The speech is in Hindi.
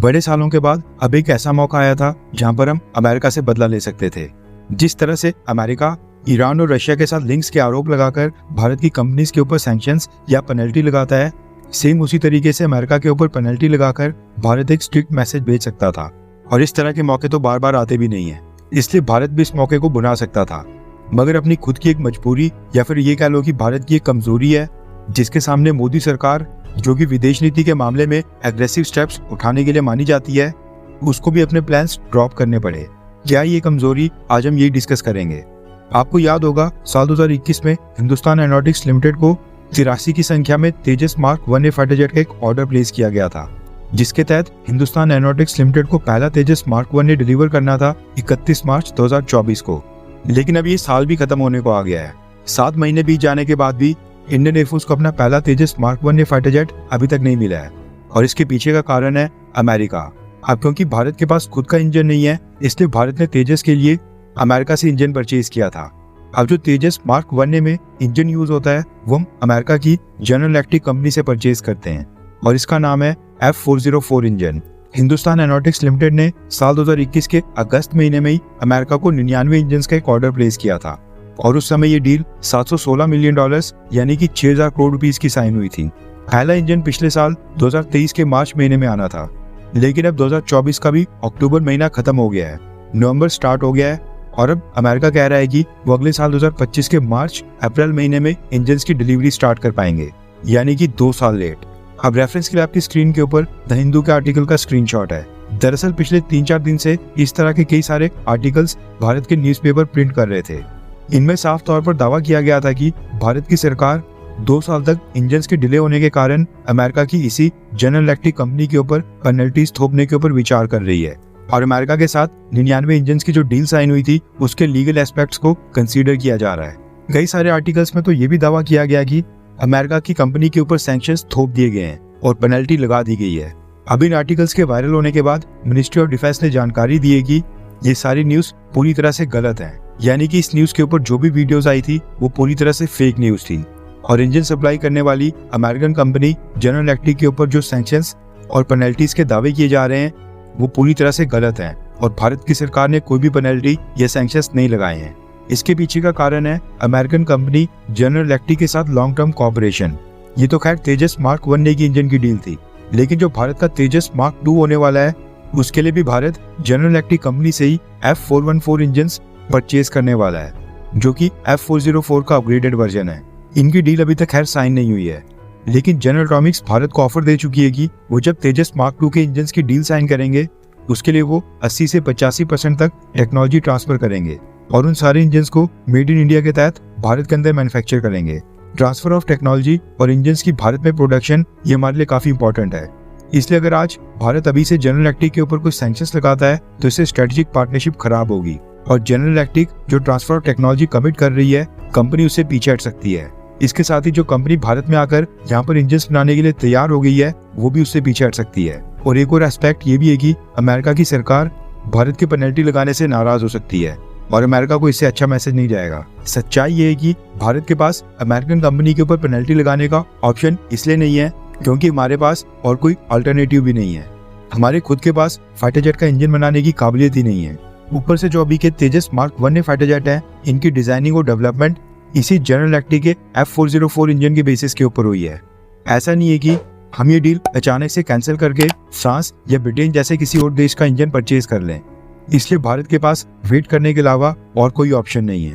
बड़े सालों के बाद अब एक ऐसा मौका आया था जहां पर हम अमेरिका से बदला ले सकते थे। जिस तरह से अमेरिका ईरान और रशिया के साथ लिंक्स के आरोप लगाकर भारत की कंपनीज के ऊपर सैंक्शंस या पेनल्टी लगाता है, सेम उसी तरीके से अमेरिका के ऊपर पेनल्टी लगाकर भारत एक स्ट्रिक्ट मैसेज भेज सकता था। और इस तरह के मौके तो बार बार आते भी नहीं है, इसलिए भारत भी इस मौके को बुना सकता था। मगर अपनी खुद की एक मजबूरी या फिर ये कह लो कि भारत की एक कमजोरी है, जिसके सामने मोदी सरकार, जो कि विदेश नीति के मामले में एग्रेसिव स्टेप्स उठाने के लिए मानी जाती है, उसको भी अपने प्लान्स ड्रॉप करने पड़े। क्या ये कमजोरी, आज हम यही डिस्कस करेंगे। आपको याद होगा साल 2021 में हिंदुस्तान एरोनॉटिक्स लिमिटेड को 83 की संख्या में तेजस मार्क 1A फाइटर जेट का एक ऑर्डर प्लेस किया गया था, जिसके तहत हिंदुस्तान एरोनॉटिक्स लिमिटेड को पहला तेजस मार्क 1A डिलीवर करना था 31 मार्च 2024 को। लेकिन अब ये साल भी खत्म होने को आ गया है। 7 महीने बीत जाने के बाद भी इंडियन एयरफोर्स को अपना पहला तेजस मार्क 1A फाइटर जेट अभी तक नहीं मिला है। और इसके पीछे का कारण है अमेरिका। अब क्योंकि भारत के पास खुद का इंजन नहीं है, इसलिए भारत ने तेजस के लिए अमेरिका से इंजन परचेज किया था। अब जो तेजस मार्क 1A में इंजन यूज होता है वो हम अमेरिका की जनरल इलेक्ट्रिक कंपनी से परचेज करते हैं और इसका नाम है F404 engine. Hindustan aeronautics limited ने साल 2021 के अगस्त महीने में ही अमेरिका को 99 इंजन का एक ऑर्डर प्लेस किया था और उस समय ये डील $716 मिलियन यानी कि 6000 करोड़ रुपीस की साइन हुई थी। पहला इंजन पिछले साल 2023 के मार्च महीने में आना था, लेकिन अब 2024 का भी अक्टूबर महीना खत्म हो गया है, नवंबर स्टार्ट हो गया है और अब अमेरिका कह रहा है कि वो अगले साल 2025 के मार्च अप्रैल महीने में इंजन की डिलीवरी स्टार्ट कर पाएंगे, यानी कि 2 साल लेट। अब रेफरेंस के लिए आपकी स्क्रीन के ऊपर द हिंदू के आर्टिकल का स्क्रीनशॉट है। दरअसल पिछले 3-4 दिन से इस तरह के कई सारे आर्टिकल्स भारत के न्यूज़पेपर प्रिंट कर रहे थे। इनमें साफ तौर पर दावा किया गया था कि भारत की सरकार 2 साल तक इंजन के डिले होने के कारण अमेरिका की इसी जनरल इलेक्ट्रिक कंपनी के ऊपर पेनल्टीज थोपने के ऊपर विचार कर रही है और अमेरिका के साथ 99 इंजन की जो डील साइन हुई थी उसके लीगल एस्पेक्ट्स को कंसीडर किया जा रहा है। कई सारे आर्टिकल्स में तो ये भी दावा किया गया कि अमेरिका की कंपनी के ऊपर सैंक्शंस थोप दिए गए हैं और पेनल्टी लगा दी गई है। अब इन आर्टिकल्स के वायरल होने के बाद मिनिस्ट्री ऑफ डिफेंस ने जानकारी दी है कि ये सारी न्यूज पूरी तरह से गलत है, यानी कि इस न्यूज के ऊपर जो भी वीडियोस आई थी वो पूरी तरह से फेक न्यूज थी और इंजन सप्लाई करने वाली अमेरिकन कंपनी जनरल इलेक्ट्रिक के ऊपर जो सैंक्शंस और पेनल्टीज के दावे किए जा रहे हैं वो पूरी तरह से गलत हैं और भारत की सरकार ने कोई भी पेनल्टी या सैंक्शंस नहीं लगाए हैं। इसके पीछे का कारण है अमेरिकन कंपनी जनरल इलेक्ट्रिक के साथ लॉन्ग टर्म कॉपरेशन। ये तो खैर तेजस मार्क 1A की इंजन की डील थी, लेकिन जो भारत का तेजस मार्क 2 होने वाला है उसके लिए भी भारत जनरल इलेक्ट्रिक कंपनी से ही F414 इंजन परचेज करने वाला है, जो कि F404 का अपग्रेडेड वर्जन है। इनकी डील अभी तक खैर साइन नहीं हुई है, लेकिन जनरल एटॉमिक्स भारत को ऑफर दे चुकी है कि वो जब तेजस मार्क 2 के इंजन की डील साइन करेंगे उसके लिए वो 80 से 85% तक टेक्नोलॉजी ट्रांसफर करेंगे और उन सारे इंजन को मेड इन इंडिया के तहत भारत के अंदर मैन्युफैक्चर करेंगे। ट्रांसफर ऑफ टेक्नोलॉजी और इंजन की भारत में प्रोडक्शन ये हमारे लिए काफी इंपॉर्टेंट है। इसलिए अगर आज भारत अभी से जनरल इलेक्ट्रिक के ऊपर कुछ सैंक्शंस लगाता है तो इससे स्ट्रेटेजिक पार्टनरशिप खराब होगी और जनरल इलेक्ट्रिक जो ट्रांसफर ऑफ टेक्नोलॉजी कमिट कर रही है कंपनी उससे पीछे हट सकती है। इसके साथ ही जो कंपनी भारत में आकर यहाँ पर इंजन बनाने के लिए तैयार हो गई है वो भी उससे पीछे हट सकती है। और एक और एस्पेक्ट ये भी है कि अमेरिका की सरकार भारत की पेनल्टी लगाने से नाराज हो सकती है और अमेरिका को इससे अच्छा मैसेज नहीं जाएगा। सच्चाई ये है कि भारत के पास अमेरिकन कंपनी के ऊपर पेनल्टी लगाने का ऑप्शन इसलिए नहीं है क्योंकि हमारे पास और कोई अल्टरनेटिव भी नहीं है। हमारे खुद के पास फाइटर जेट का इंजन बनाने की काबिलियत ही नहीं है। ऊपर से जो अभी के तेजस मार्क 1A फाइटर जेट है, इनकी डिजाइनिंग और डेवलपमेंट इसी जनरल इलेक्ट्रिक के F404 इंजन के बेसिस के ऊपर हुई है। ऐसा नहीं है कि हम ये डील अचानक से कैंसिल करके फ्रांस या ब्रिटेन जैसे किसी और देश का इंजन परचेज कर लें। इसलिए भारत के पास वेट करने के अलावा और कोई ऑप्शन नहीं है।